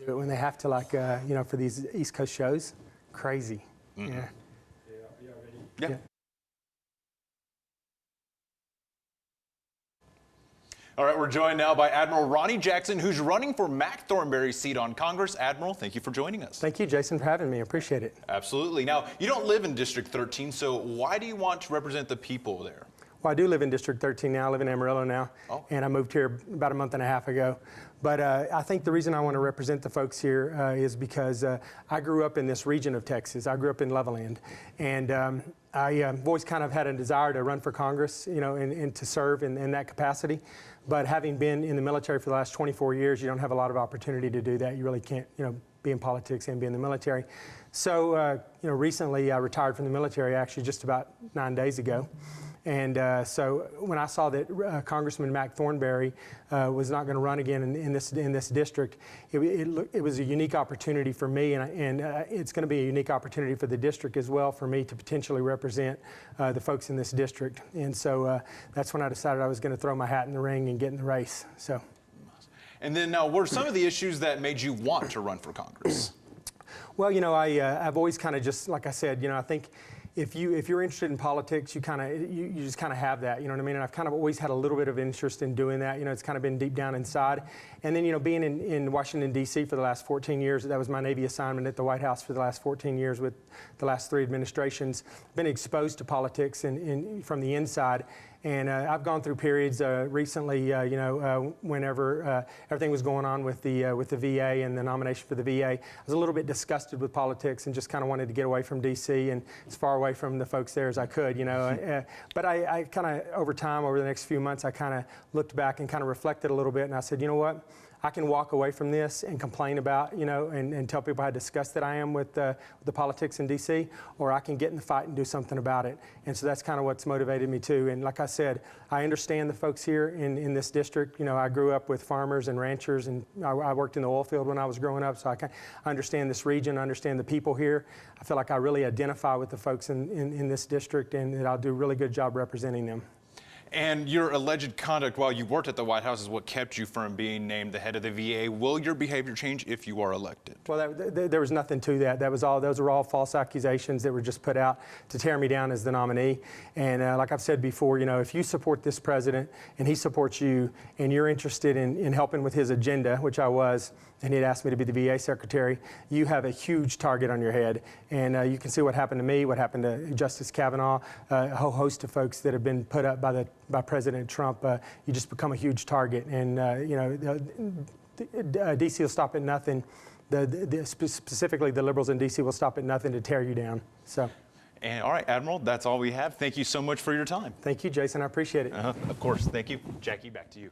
do it when they have to, like, you know, for these East Coast shows. Crazy. Mm-hmm. Yeah. Yeah. All right, we're joined now by Admiral Ronnie Jackson, who's running for Mac Thornberry's seat on Congress. Admiral, thank you for joining us. Thank you, Jason, for having me. I appreciate it. Absolutely. Now, you don't live in District 13, so why do you want to represent the people there? Well, I do live in District 13 now. I live in Amarillo now, and I moved here about a month and a half ago. But I think the reason I want to represent the folks here is because I grew up in this region of Texas. I grew up in Levelland, and I've always kind of had a desire to run for Congress, you know, and to serve in that capacity. But having been in the military for the last 24 years, you don't have a lot of opportunity to do that. You really can't, you know, be in politics and be in the military. So, you know, recently I retired from the military, actually just about 9 days ago. And so when I saw that Congressman Mac Thornberry was not going to run again in this district, it was a unique opportunity for me, and it's going to be a unique opportunity for the district as well for me to potentially represent the folks in this district. And so that's when I decided I was going to throw my hat in the ring and get in the race. So. And then now, what are some of the issues that made you want to run for Congress? Well, you know, I've always kind of just, like I said, you know, I think if you're interested in politics, you just kind of have that, you know what I mean? And I've kind of always had a little bit of interest in doing that. You know, it's kind of been deep down inside. And then, you know, being in Washington, D.C. for the last 14 years, that was my Navy assignment at the White House for the last 14 years with the last 3 administrations, been exposed to politics from the inside. And I've gone through periods recently, you know, whenever everything was going on with the VA and the nomination for the VA, I was a little bit disgusted with politics and just kind of wanted to get away from D.C. and as far away from the folks there as I could, you know. But I kind of, over time, over the next few months, I kind of looked back and kind of reflected a little bit, and I said, you know what? I can walk away from this and complain about, you know, and tell people how disgusted I am with the politics in D.C., or I can get in the fight and do something about it. And so that's kind of what's motivated me too. And like I said, I understand the folks here in this district. You know, I grew up with farmers and ranchers, and I worked in the oil field when I was growing up, so I understand this region, I understand the people here. I feel like I really identify with the folks in this district, and that I'll do a really good job representing them. And your alleged conduct while you worked at the White House is what kept you from being named the head of the VA. Will your behavior change if you are elected? Well, there was nothing to that. Those were all false accusations that were just put out to tear me down as the nominee. And like I've said before, you know, if you support this president and he supports you, and you're interested in helping with his agenda, which I was, and he'd asked me to be the VA secretary, you have a huge target on your head. And you can see what happened to me, what happened to Justice Kavanaugh, a whole host of folks that have been put up by President Trump. You just become a huge target. And, you know, D.C. will stop at nothing. Specifically, the liberals in D.C. will stop at nothing to tear you down. So. And all right, Admiral, that's all we have. Thank you so much for your time. Thank you, Jason. I appreciate it. Of course. Thank you. Jackie, back to you.